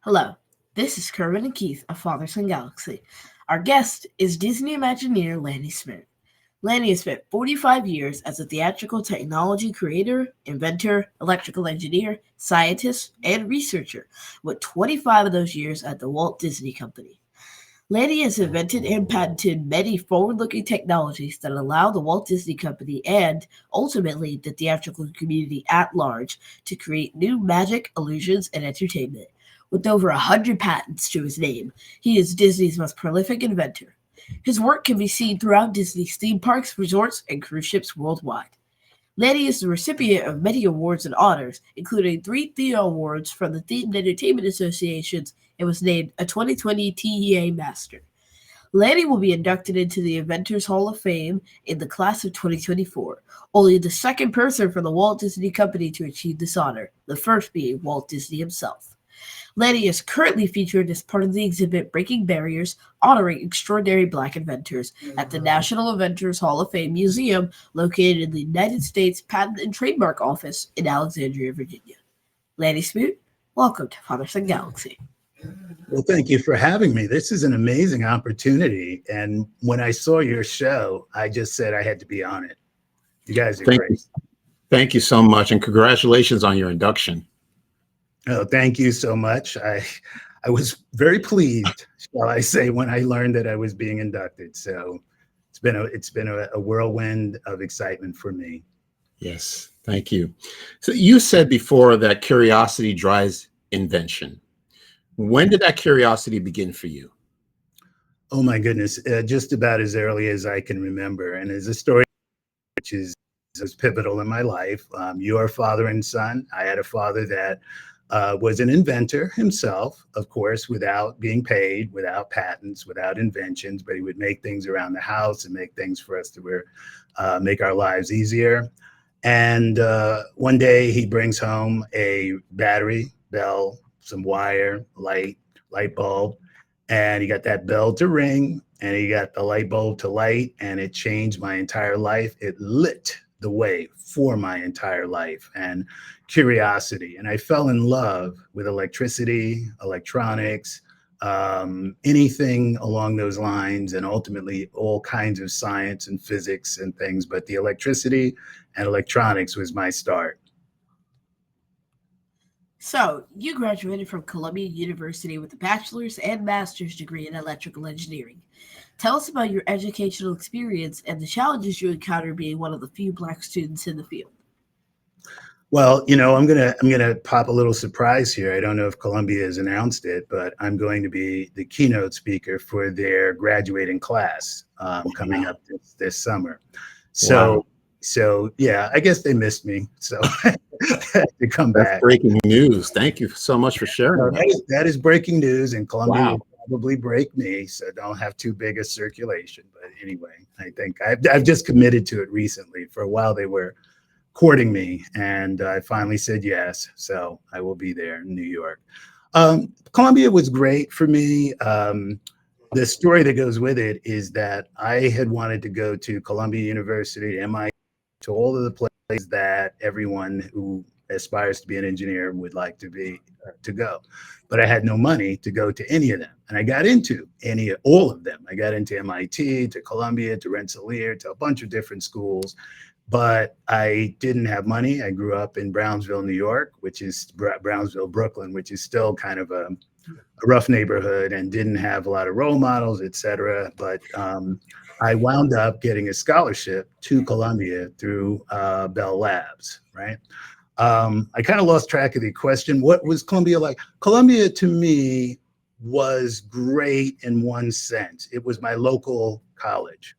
Hello, this is Kerwin and Keith of Father Son Galaxy. Our guest is Disney Imagineer Lanny Smoot. Lanny has spent 45 years as a theatrical technology creator, inventor, electrical engineer, scientist, and researcher, with 25 of those years at the Walt Disney Company. Lanny has invented and patented many forward-looking technologies that allow the Walt Disney Company and, ultimately, the theatrical community at large to create new magic, illusions, and entertainment. With over 100 patents to his name, he is Disney's most prolific inventor. His work can be seen throughout Disney's theme parks, resorts, and cruise ships worldwide. Lanny is the recipient of many awards and honors, including 3 Thea Awards from the Themed Entertainment Associations, and was named a 2020 TEA Master. Lanny will be inducted into the Inventors Hall of Fame in the class of 2024, only the second person from the Walt Disney Company to achieve this honor, the first being Walt Disney himself. Lanny is currently featured as part of the exhibit Breaking Barriers, honoring extraordinary Black inventors at the National Inventors Hall of Fame Museum located in the United States Patent and Trademark Office in Alexandria, Virginia. Lanny Smoot, welcome to Father Son Galaxy. Well, thank you for having me. This is an amazing opportunity. And when I saw your show, I just said I had to be on it. You guys are great. Thank you so much. And congratulations on your induction. Oh, thank you so much. I was very pleased, shall I say, when I learned that I was being inducted. So it's been a whirlwind of excitement for me. Yes, thank you. So you said before that curiosity drives invention. When did that curiosity begin for you? Oh my goodness, just about as early as I can remember. And there's a story which is pivotal in my life. You are father and son. I had a father that was an inventor himself, of course, without being paid, without patents, without inventions, but he would make things around the house and make things for us to make our lives easier. And one day he brings home a battery, bell, some wire, light bulb, and he got that bell to ring and he got the light bulb to light, and it changed my entire life. It lit the way for my entire life and curiosity. And I fell in love with electricity, electronics, anything along those lines, and ultimately all kinds of science and physics and things. But the electricity and electronics was my start. So, you graduated from Columbia University with a bachelor's and master's degree in electrical engineering. Tell us about your educational experience and the challenges you encountered being one of the few Black students in the field. Well, I'm gonna pop a little surprise here. I don't know if Columbia has announced it, but I'm going to be the keynote speaker for their graduating class coming up this summer. So yeah, I guess they missed me. So I had to come back. That's breaking news. Thank you so much for sharing that is breaking news, and Columbia will probably break me, so don't have too big a circulation. But anyway, I think I've just committed to it recently. For a while they were courting me, and I finally said yes. So I will be there in New York. Columbia was great for me. The story that goes with it is that I had wanted to go to Columbia University, MIT, to all of the places that everyone who aspires to be an engineer would like to go. But I had no money to go to any of them. And I got into all of them. I got into MIT, to Columbia, to Rensselaer, to a bunch of different schools. But I didn't have money. I grew up in Brownsville, New York, which is Brownsville, Brooklyn, which is still kind of a rough neighborhood, and didn't have a lot of role models, et cetera. But I wound up getting a scholarship to Columbia through Bell Labs, right? I kind of lost track of the question. What was Columbia like? Columbia to me was great in one sense. It was my local college.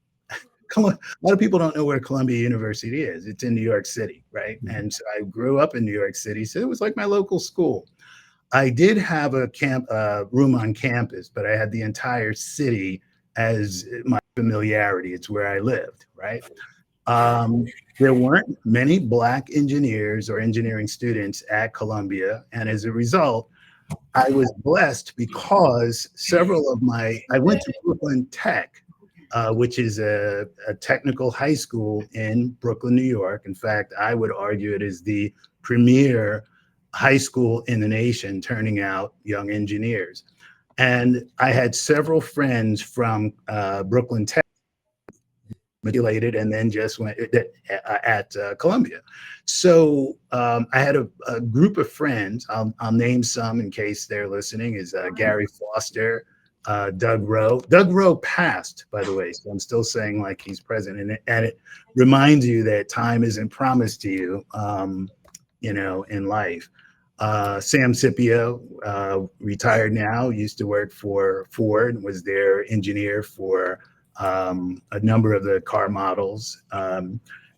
A lot of people don't know where Columbia University is. It's in New York City, right? And so I grew up in New York City, so it was like my local school. I did have a room on campus, but I had the entire city as my familiarity. It's where I lived, right? There weren't many Black engineers or engineering students at Columbia, and as a result, I was blessed because I went to Brooklyn Tech, which is a technical high school in Brooklyn, New York. In fact, I would argue it is the premier high school in the nation turning out young engineers. And I had several friends from Brooklyn Tech, matriculated, and then just went at Columbia. So I had a group of friends. I'll name some in case they're listening. Is Gary Foster, Doug Rowe. Doug Rowe passed, by the way, so I'm still saying like he's present. And it reminds you that time isn't promised to you, you know, in life. Sam Scipio, retired now, used to work for Ford, was their engineer for a number of the car models.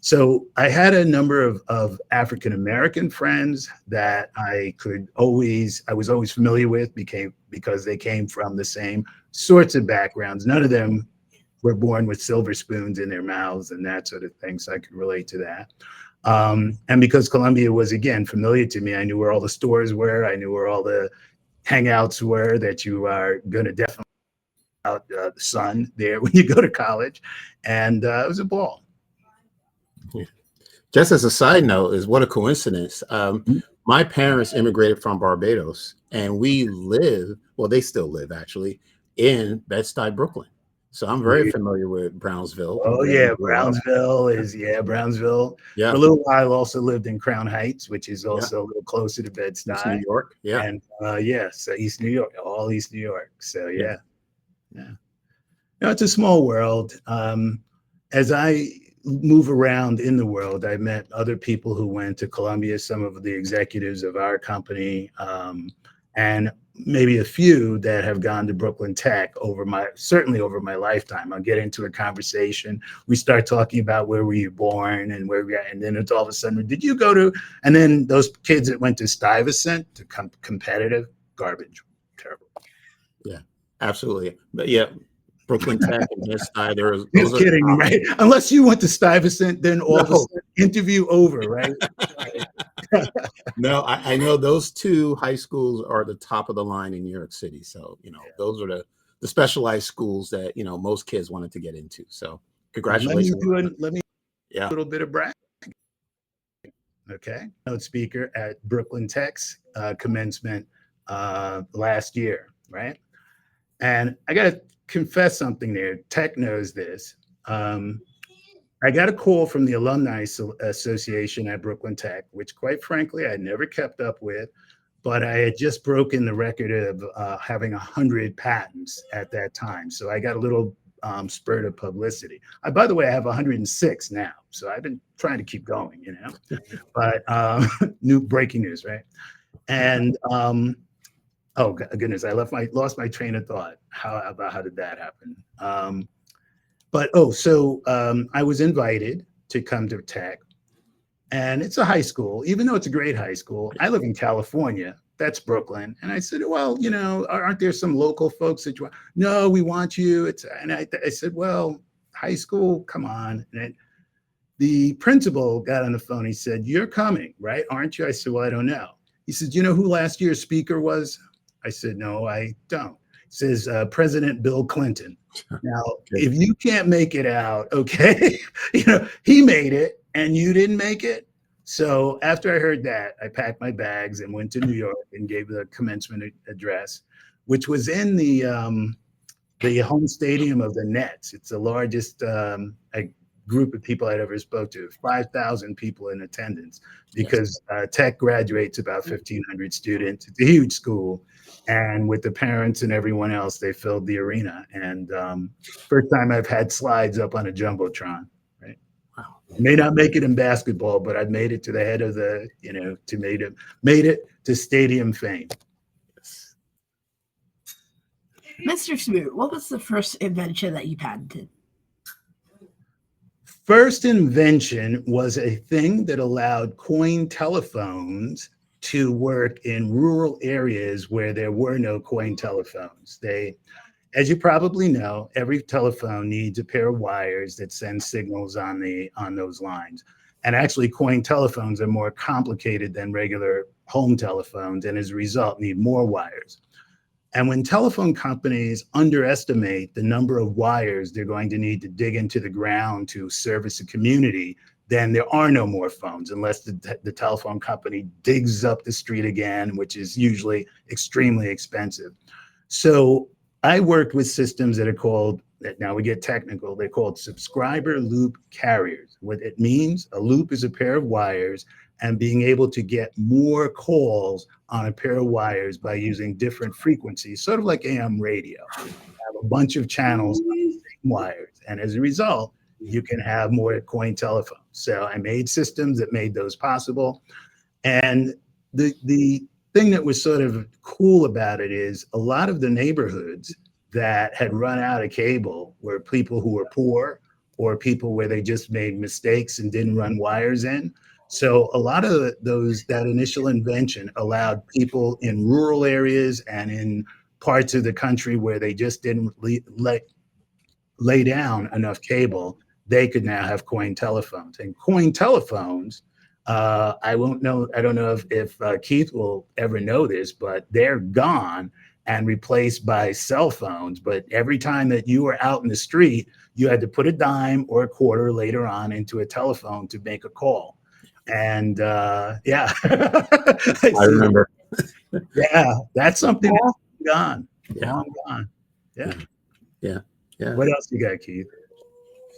So I had a number of African-American friends that I was always familiar with because they came from the same sorts of backgrounds. None of them were born with silver spoons in their mouths and that sort of thing. So I could relate to that. And because Columbia was, again, familiar to me, I knew where all the stores were. I knew where all the hangouts were that you are going to definitely out the sun there when you go to college. And it was a ball. Yeah. Just as a side note, is what a coincidence. My parents immigrated from Barbados, and we live, well, they still live actually, in Bed-Stuy, Brooklyn. So I'm very familiar with Brownsville. Oh yeah, Brownsville. Yeah. For a little while, also lived in Crown Heights, which is also a little closer to Bed-Stuy. East New York. Yeah. And so East New York, all East New York. So yeah. You know, it's a small world. As I move around in the world, I met other people who went to Columbia, some of the executives of our company, and maybe a few that have gone to Brooklyn Tech certainly over my lifetime. I'll get into a conversation. We start talking about where were you born and where we are, and then it's all of a sudden, did you go to, and then those kids that went to Stuyvesant, to competitive, garbage, terrible. Yeah, absolutely. But yeah, Brooklyn Tech and Bed-Stuy, You're kidding me, right? Unless you went to Stuyvesant, then all of a sudden, interview over, right? No, I know those two high schools are the top of the line in New York City. So, you know, those are the specialized schools that, you know, most kids wanted to get into. So congratulations. Let me do a little bit of bragging. Okay. Note speaker at Brooklyn Tech's commencement last year, right? And I got to confess something there. Tech knows this. I got a call from the Alumni Association at Brooklyn Tech, which quite frankly, I never kept up with, but I had just broken the record of having 100 patents at that time. So I got a little spurt of publicity. By the way, I have 106 now. So I've been trying to keep going, you know, but new breaking news, right? And oh goodness, I lost my train of thought. How did that happen? So I was invited to come to Tech, and it's a high school, even though it's a great high school. I live in California. That's Brooklyn. And I said, well, you know, aren't there some local folks that you want? No, we want you. And I said, well, high school, come on. And the principal got on the phone. He said, you're coming, right? Aren't you? I said, well, I don't know. He said, you know who last year's speaker was? I said, no, I don't. He says, President Bill Clinton. Now, if you can't make it out, okay, you know, he made it and you didn't make it. So after I heard that, I packed my bags and went to New York and gave the commencement address, which was in the home stadium of the Nets. It's the largest group of people I'd ever spoke to, 5,000 people in attendance, because Tech graduates about 1,500 students. It's a huge school. And with the parents and everyone else, they filled the arena. And first time I've had slides up on a Jumbotron, right? Wow. May not make it in basketball, but I've made it to the head of the, you know, made it to stadium fame. Yes. Mr. Smoot, what was the first invention that you patented? First invention was a thing that allowed coin telephones to work in rural areas where there were no coin telephones. As you probably know, every telephone needs a pair of wires that send signals on those lines. And actually, coin telephones are more complicated than regular home telephones, and as a result, need more wires. And when telephone companies underestimate the number of wires they're going to need to dig into the ground to service a community, then there are no more phones unless the telephone company digs up the street again, which is usually extremely expensive. So I worked with systems that are called, now we get technical, they're called subscriber loop carriers. What it means, a loop is a pair of wires, and being able to get more calls on a pair of wires by using different frequencies, sort of like AM radio. You have a bunch of channels on the same wires, and as a result, you can have more coin telephones. So I made systems that made those possible. And the thing that was sort of cool about it is a lot of the neighborhoods that had run out of cable were people who were poor or people where they just made mistakes and didn't run wires in. So a lot of that initial invention allowed people in rural areas and in parts of the country where they just didn't lay down enough cable, they could now have coin telephones. And coin telephones, I don't know if Keith will ever know this, but they're gone and replaced by cell phones. But every time that you were out in the street, you had to put a dime or a quarter later on into a telephone to make a call. And yeah, I remember. Yeah, that's something that's gone, long gone. Yeah. What else you got, Keith?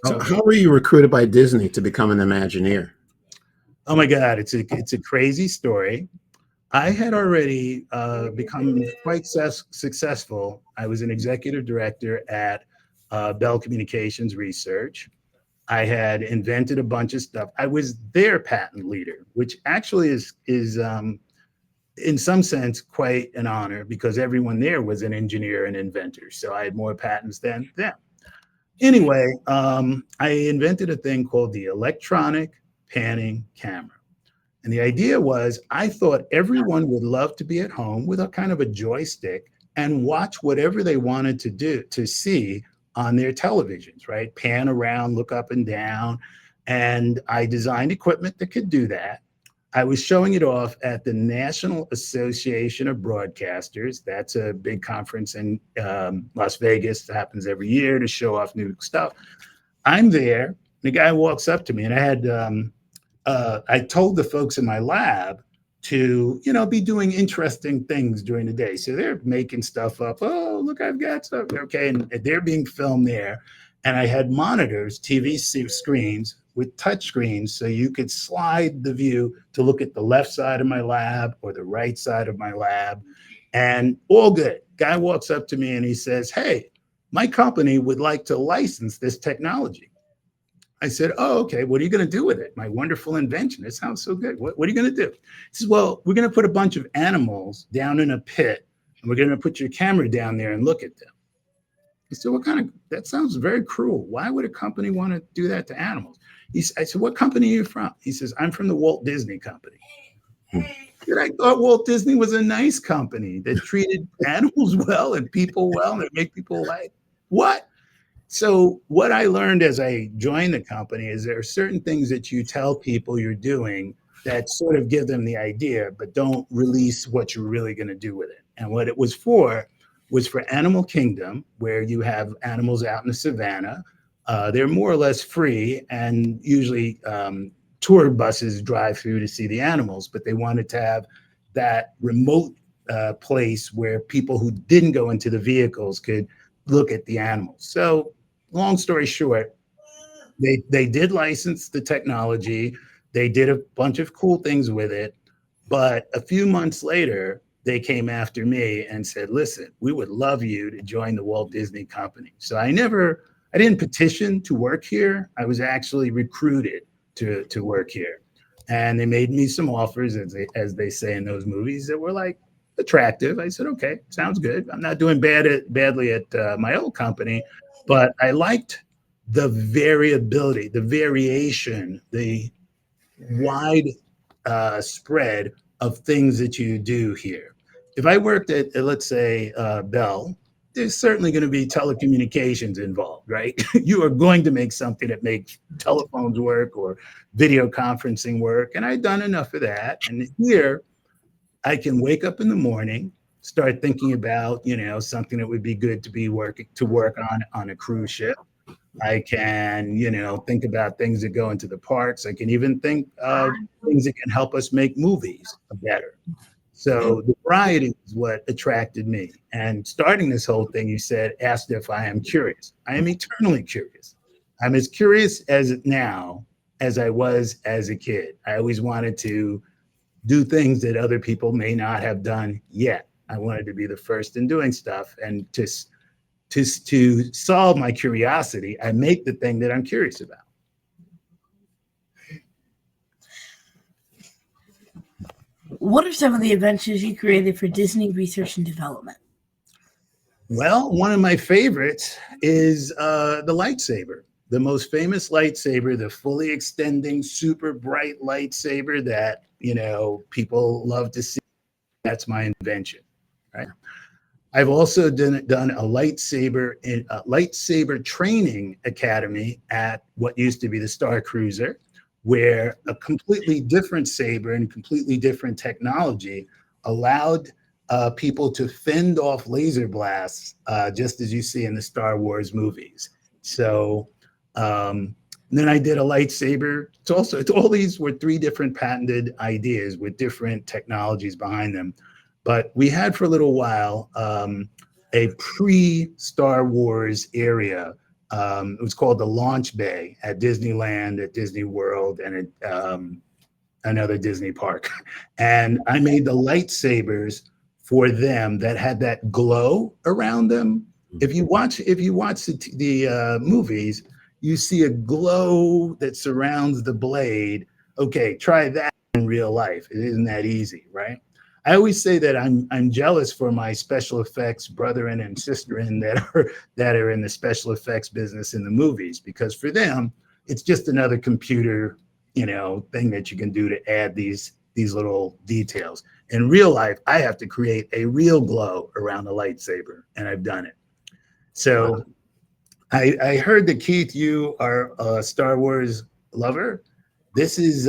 So how were you recruited by Disney to become an Imagineer? Oh my God, it's a crazy story. I had already become quite successful. I was an executive director at Bell Communications Research. I had invented a bunch of stuff. I was their patent leader, which actually is in some sense quite an honor because everyone there was an engineer and inventor. So I had more patents than them. Anyway, I invented a thing called the electronic panning camera. And the idea was, I thought everyone would love to be at home with a kind of a joystick and watch whatever they wanted to see on their televisions, right? Pan around, look up and down. And I designed equipment that could do that. I was showing it off at the National Association of Broadcasters. That's a big conference in Las Vegas that happens every year to show off new stuff. I'm there. The guy walks up to me, and I had I told the folks in my lab to, be doing interesting things during the day. So they're making stuff up. Oh, look, I've got stuff. Okay, and they're being filmed there. And I had monitors, TV screens with touch screens, so you could slide the view to look at the left side of my lab or the right side of my lab, and all good. Guy walks up to me and he says, "Hey, my company would like to license this technology." I said, "Oh, okay. What are you going to do with it? My wonderful invention. It sounds so good. What are you going to do?" He says, "Well, we're going to put a bunch of animals down in a pit, and we're going to put your camera down there and look at them." I said, that sounds very cruel. Why would a company want to do that to animals? I said, "What company are you from?" He says, "I'm from the Walt Disney Company." And I thought Walt Disney was a nice company that treated animals well and people well, and they make people like, what? So what I learned as I joined the company is there are certain things that you tell people you're doing that sort of give them the idea, but don't release what you're really going to do with it. And what it was for Animal Kingdom, where you have animals out in the savannah. They're more or less free, and usually tour buses drive through to see the animals, but they wanted to have that remote place where people who didn't go into the vehicles could look at the animals. So long story short, they did license the technology. They did a bunch of cool things with it. But a few months later, they came after me and said, "Listen, we would love you to join the Walt Disney Company." So I didn't petition to work here. I was actually recruited to work here. And they made me some offers, as they say in those movies, that were like attractive. I said, "Okay, sounds good. I'm not doing badly at my old company," but I liked the variability, the variation, the wide spread of things that you do here. If I worked at let's say, Bell, there's certainly going to be telecommunications involved, right? You are going to make something that makes telephones work or video conferencing work. And I've done enough of that. And here I can wake up in the morning, start thinking about, something that would be good to work on a cruise ship. I can, think about things that go into the parks. I can even think of things that can help us make movies better. So the variety is what attracted me. And starting this whole thing, you said, asked if I am curious. I am eternally curious. I'm as curious as now as I was as a kid. I always wanted to do things that other people may not have done yet. I wanted to be the first in doing stuff, and to solve my curiosity, I make the thing that I'm curious about. What are some of the inventions you created for Disney research and development? Well, one of my favorites is the lightsaber. The most famous lightsaber, the fully extending, super bright lightsaber that, people love to see. That's my invention, right? I've also done a lightsaber training academy at what used to be the Star Cruiser, where a completely different saber and completely different technology allowed people to fend off laser blasts, just as you see in the Star Wars movies. So then I did a lightsaber. All these were 3 different patented ideas with different technologies behind them. But we had for a little while a pre-Star Wars area. It was called the Launch Bay at Disneyland, at Disney World, and at another Disney park. And I made the lightsabers for them that had that glow around them. If you watch the movies, you see a glow that surrounds the blade. Okay, try that in real life. It isn't that easy, right? I always say that I'm jealous for my special effects brethren and sisterin that are in the special effects business in the movies, because for them it's just another computer, thing that you can do to add these little details. In real life, I have to create a real glow around the lightsaber, and I've done it. So I heard that, Keith, you are a Star Wars lover. This is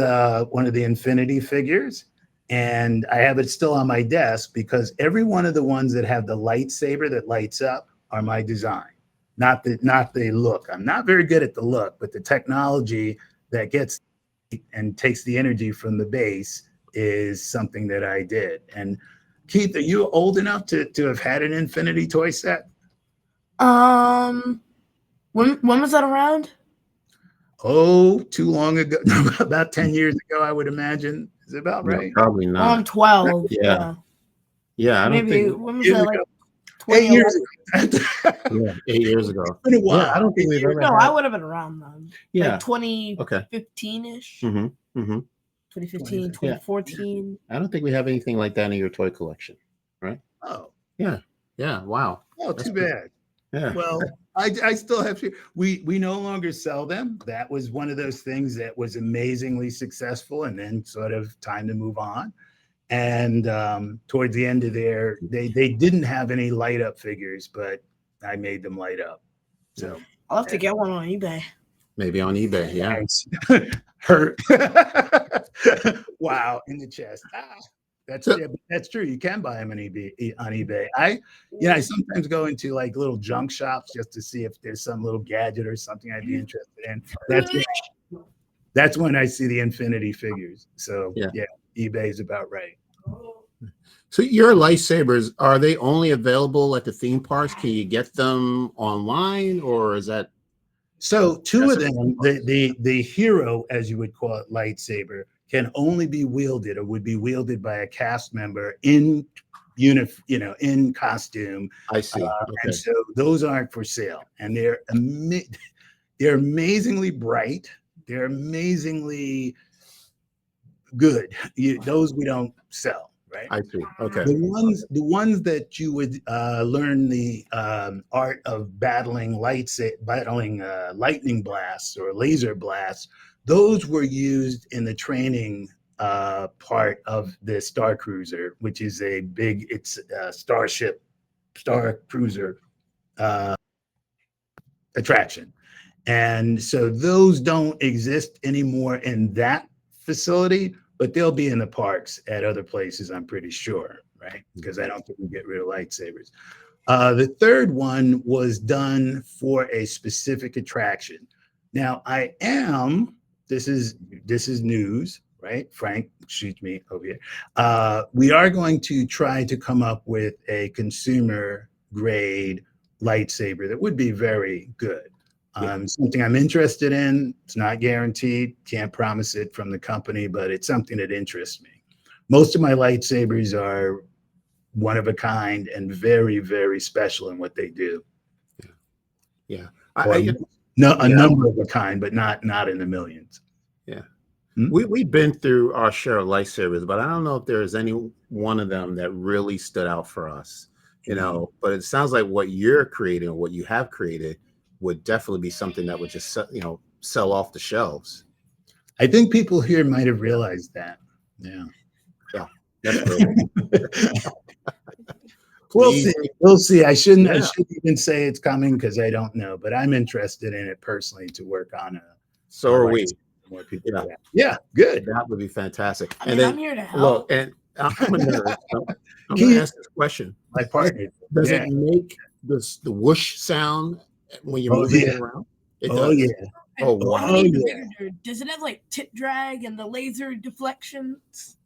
one of the Infinity figures. And I have it still on my desk because every one of the ones that have the lightsaber that lights up are my design, not the look. I'm not very good at the look, but the technology that gets and takes the energy from the base is something that I did. And Keith, are you old enough to have had an Infinity toy set? When was that around? Oh, too long ago. About 10 years ago, I would imagine. Is it about right? No, probably not. I'm 12. Yeah. Yeah, I don't Maybe think. when was that? Like 8 years ago. Yeah, 8 years ago. It's been a while. Yeah, I don't think we've ever. No, had, I would have been around then. Yeah. Like 2015-ish. Mm-hmm. Mm-hmm. 2015, 2014. I don't think we have anything like that in your toy collection, right? Oh. Yeah. Yeah. Wow. Oh, That's too good. bad. Yeah. Well, I still have to. We no longer sell them. That was one of those things that was amazingly successful, and then sort of time to move on. And towards the end of they didn't have any light up figures, but I made them light up. So I'll have to get one on eBay. Maybe on eBay. Yeah. Hurt. Wow, in the chest. That's true. You can buy them on eBay. I sometimes go into like little junk shops just to see if there's some little gadget or something I'd be interested in. That's when I see the Infinity figures. So yeah, eBay is about right. So your lightsabers, are they only available at the theme parks? Can you get them online, or is that? So 2 of them, the hero, as you would call it, lightsaber, can only be wielded or would be wielded by a cast member in in costume. I see. Okay. And so those aren't for sale, and they're amazingly bright. They're amazingly good. Those we don't sell, right? I see. Okay. The ones that you would learn the art of battling lightning blasts or laser blasts, those were used in the training part of the Star Cruiser, which is it's a Star Cruiser attraction. And so those don't exist anymore in that facility, but they'll be in the parks at other places, I'm pretty sure, right? Because I don't think we get rid of lightsabers. The third one was done for a specific attraction. Now this is news, right? Frank, excuse me, over here. We are going to try to come up with a consumer grade lightsaber that would be very good. Something I'm interested in. It's not guaranteed. Can't promise it from the company, but it's something that interests me. Most of my lightsabers are one of a kind and very, very special in what they do. Yeah. A number of a kind, but not in the millions. Yeah. We've been through our share of lightsabers, but I don't know if there's any one of them that really stood out for us, but it sounds like what you're creating or what you have created would definitely be something that would just, sell off the shelves. I think people here might have realized that. Yeah. Yeah. That's great. We'll see. I shouldn't even say it's coming because I don't know, but I'm interested in it personally to work on So are we. More people. Yeah, good. That would be fantastic. I'm here to help. Look, and I'm a nerd. So I'm going to ask this question. My partner. Does it make the whoosh sound when you're moving it around? It does. Yeah. Oh, wow. Does it have like tip drag and the laser deflections?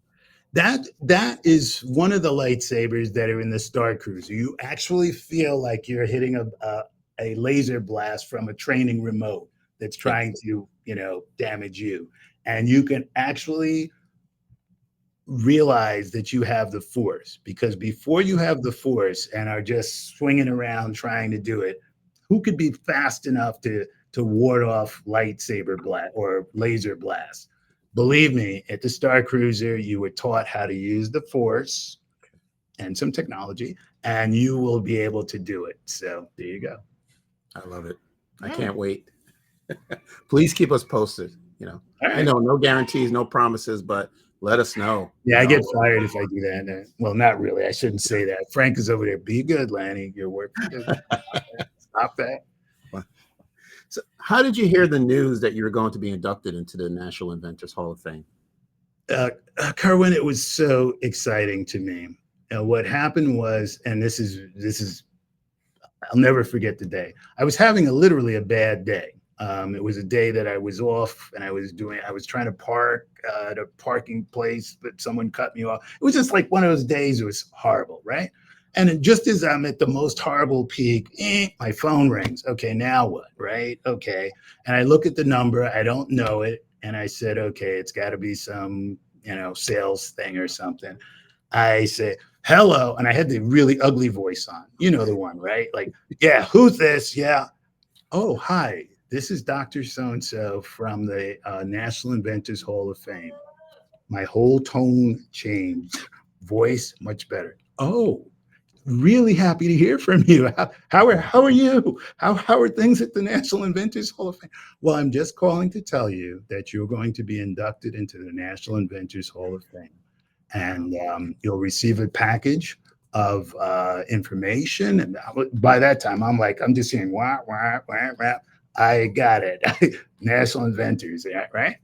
That is one of the lightsabers that are in the Star Cruiser. You actually feel like you're hitting a laser blast from a training remote that's trying to, damage you. And you can actually realize that you have the Force, because before you have the Force and are just swinging around trying to do it, who could be fast enough to ward off lightsaber blast or laser blast? Believe me, at the Star Cruiser, you were taught how to use the Force and some technology, and you will be able to do it. So there you go. I love it. I can't wait. Please keep us posted. I know no guarantees, no promises, but let us know. Yeah, I get fired if I do that. Well, not really. I shouldn't say that. Frank is over there. Be good, Lanny. You're working good. Stop that. So how did you hear the news that you were going to be inducted into the National Inventors Hall of Fame? Kerwin, it was so exciting to me. What happened was, and this is, I'll never forget the day. I was having literally a bad day. It was a day that I was off and I was trying to park at a parking place, but someone cut me off. It was just like one of those days. It was horrible, right? And just as I'm at the most horrible peak, my phone rings. Okay, now what, right? Okay. And I look at the number, I don't know it. And I said, okay, it's got to be some, sales thing or something. I say, hello. And I had the really ugly voice on. You know the one, right? Like, yeah, who's this? Yeah. Oh, hi. This is Dr. So-and-so from the National Inventors Hall of Fame. My whole tone changed. Voice much better. Oh, really happy to hear from you. How are you? How are things at the National Inventors Hall of Fame? Well, I'm just calling to tell you that you're going to be inducted into the National Inventors Hall of Fame. And you'll receive a package of information. And by that time, I'm just saying, wah, wah, wah, wah. I got it. National Inventors, right?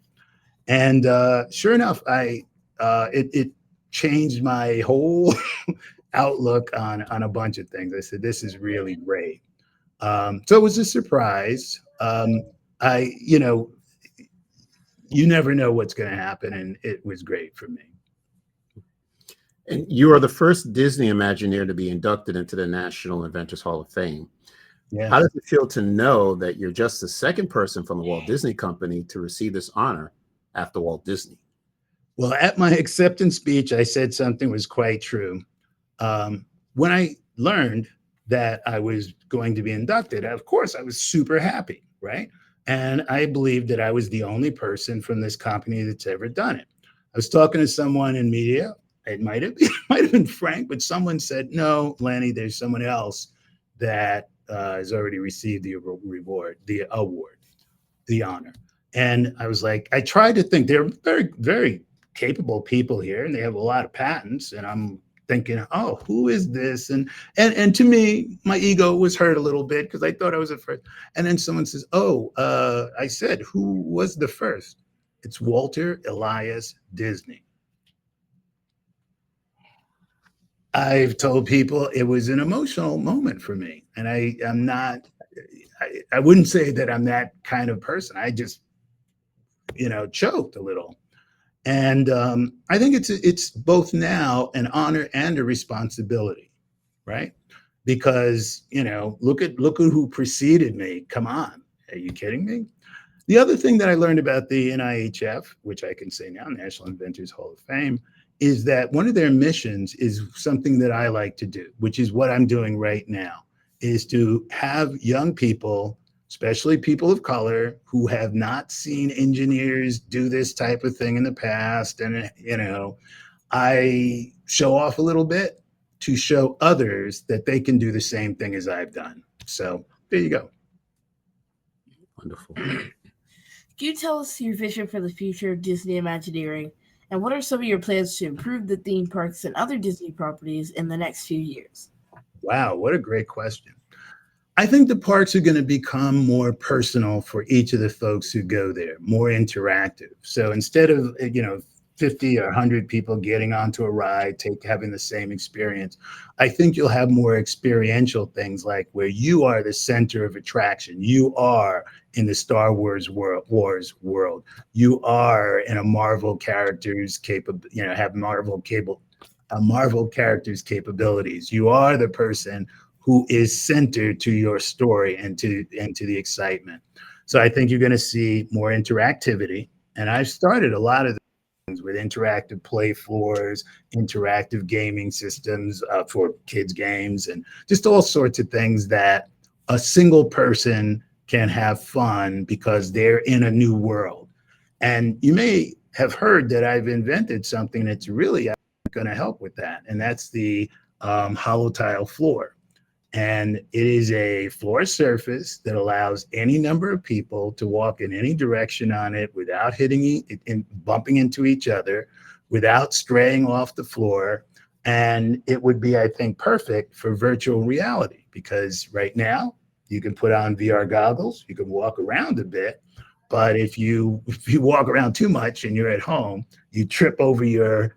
And sure enough, it changed my whole outlook on a bunch of things. I said, this is really great. So it was a surprise. You never know what's going to happen, and it was great for me. And you are the first Disney Imagineer to be inducted into the National Inventors Hall of Fame. Yeah. How does it feel to know that you're just the second person from the Walt Disney Company to receive this honor after Walt Disney? Well, at my acceptance speech, I said something was quite true. When I learned that I was going to be inducted, of course, I was super happy, right? And I believed that I was the only person from this company that's ever done it. I was talking to someone in media. It might have been Frank, but someone said, no, Lanny, there's someone else that has already received the award, the honor. And I was like, I tried to think, they're very, very capable people here, and they have a lot of patents. And I'm thinking, oh, who is this? And to me, my ego was hurt a little bit because I thought I was the first. And then someone says, oh, I said, who was the first? It's Walter Elias Disney. I've told people it was an emotional moment for me, and I'm not. I wouldn't say that I'm that kind of person. I just, choked a little, and I think it's both now an honor and a responsibility, right? Because look at who preceded me. Come on, are you kidding me? The other thing that I learned about the NIHF, which I can say now, National Inventors Hall of Fame, is that one of their missions is something that I like to do, which is what I'm doing right now, is to have young people, especially people of color, who have not seen engineers do this type of thing in the past. And, I show off a little bit to show others that they can do the same thing as I've done. So there you go. Wonderful. Can you tell us your vision for the future of Disney Imagineering, and what are some of your plans to improve the theme parks and other Disney properties in the next few years? Wow, what a great question. I think the parks are going to become more personal for each of the folks who go there, more interactive. So instead of, 50 or 100 people getting onto a ride, having the same experience, I think you'll have more experiential things, like where you are the center of attraction. You are in the Star Wars world. You are in a Marvel character's have a Marvel character's capabilities. You are the person who is centered to your story and to the excitement. So I think you're going to see more interactivity. And I've started a lot of things with interactive play floors, interactive gaming systems for kids' games, and just all sorts of things that a single person can have fun because they're in a new world. And you may have heard that I've invented something that's really going to help with that, and that's the hollow tile floor. And it is a floor surface that allows any number of people to walk in any direction on it without hitting and bumping into each other, without straying off the floor. And it would be, I think, perfect for virtual reality, because right now you can put on VR goggles, you can walk around a bit, but if you walk around too much and you're at home, you trip over your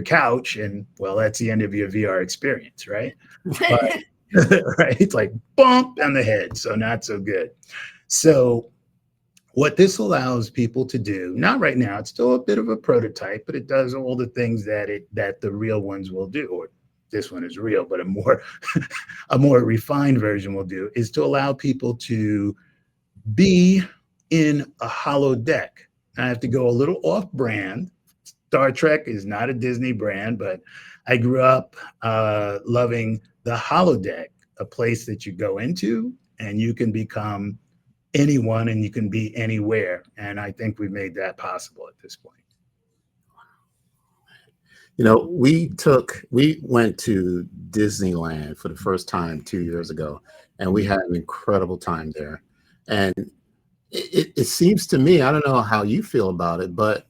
couch, and well, that's the end of your VR experience, right? But, right, it's like bump on the head, so not so good. So what this allows people to do, not right now, it's still a bit of a prototype, but it does all the things that the real ones will do, or this one is real, but a more refined version will do, is to allow people to be in a hollow deck. I have to go a little off brand. Star Trek is not a Disney brand, but I grew up loving the holodeck, a place that you go into and you can become anyone and you can be anywhere. And I think we've made that possible at this point. We went to Disneyland for the first time 2 years ago, and we had an incredible time there. And it seems to me, I don't know how you feel about it, but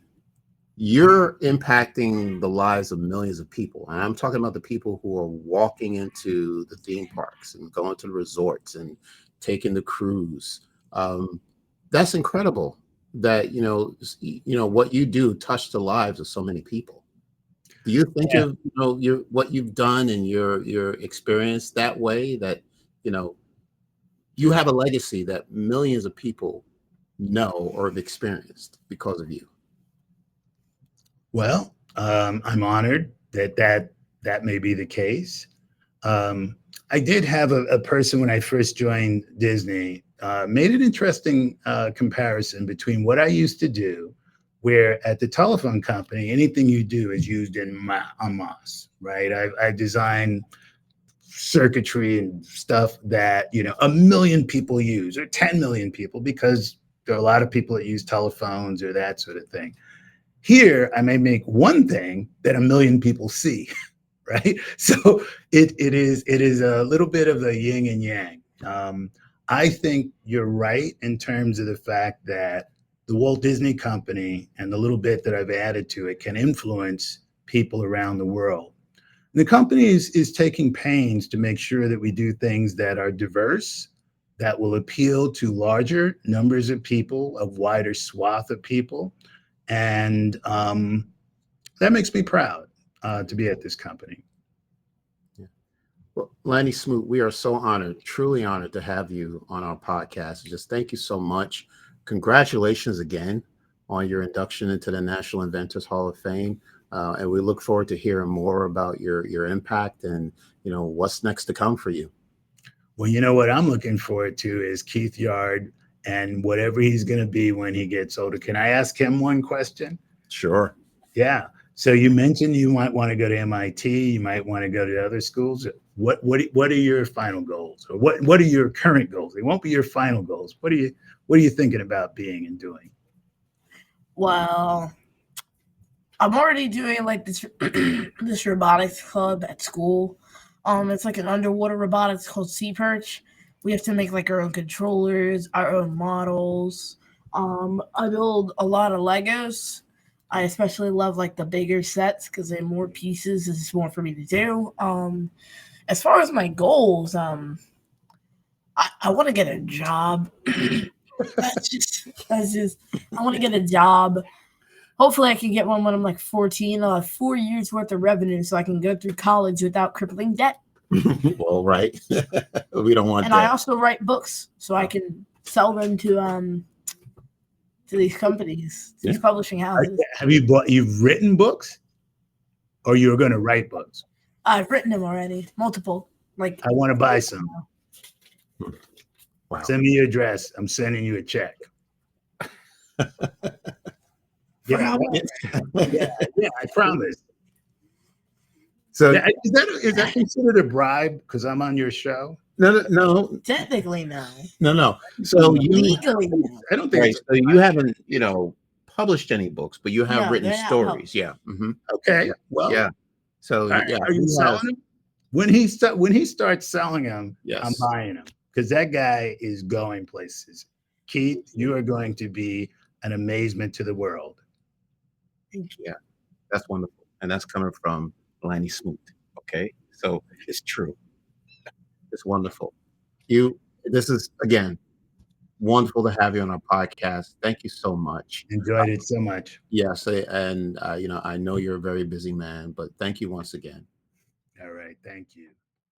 you're impacting the lives of millions of people. And I'm talking about the people who are walking into the theme parks and going to the resorts and taking the cruise. That's incredible that, what you do touched the lives of so many people. Do you think of, what you've done and your experience that way, that, you have a legacy that millions of people know or have experienced because of you? Well, I'm honored that may be the case. I did have a person when I first joined Disney made an interesting comparison between what I used to do, where at the telephone company, anything you do is used en masse, right? I design circuitry and stuff that, 1 million people use, or 10 million people, because there are a lot of people that use telephones or that sort of thing. Here, I may make one thing that 1 million people see, right? So it is a little bit of the yin and yang. I think you're right in terms of the fact that the Walt Disney Company and the little bit that I've added to it can influence people around the world. And the company is taking pains to make sure that we do things that are diverse, that will appeal to larger numbers of people, a wider swath of people. And that makes me proud to be at this company. Well, Lanny Smoot, we are so honored, truly honored to have you on our podcast. Just thank you so much. Congratulations again on your induction into the National Inventors Hall of Fame. And we look forward to hearing more about your impact and, what's next to come for you. Well, you know what I'm looking forward to is Keith Yard and whatever he's going to be when he gets older. Can I ask him one question? Sure. Yeah. So you mentioned you might want to go to MIT, you might want to go to other schools. What are your final goals, or what are your current goals? They won't be your final goals. What are you thinking about being and doing? Well, I'm already doing like this this robotics club at school. It's like an underwater robotics called Sea Perch. We have to make like our own controllers, our own models. I build a lot of Legos. I especially love like the bigger sets because they're more pieces. This is more for me to do. As far as my goals, I want to get a job. that's just I want to get a job. Hopefully I can get one when I'm like 14. I'll have 4 years worth of revenue so I can go through college without crippling debt. Well, right. We don't want and that. I also write books so I can sell them to these companies, these publishing houses. You've written books, or you're going to write books? I've written them already, multiple. Like I want to buy some. Wow. Send me your address. I'm sending you a check. Yeah, I promise. So is that considered a bribe because I'm on your show? No. Technically, no. No. So Legally, no. I don't think right. So you haven't, published any books, but you have written they're not stories. published. Yeah. Mm-hmm. Okay. Yeah. Well, Yeah. So are you selling them? When he starts selling them, yes. I'm buying them because that guy is going places. Keith, you are going to be an amazement to the world. Thank you. Yeah, that's wonderful, and that's coming from Lanny Smoot. Okay, so it's true. It's wonderful. This is again wonderful to have you on our podcast. Thank you so much. Enjoyed it so much. Yes, and I know you're a very busy man, but thank you once again. All right, thank you.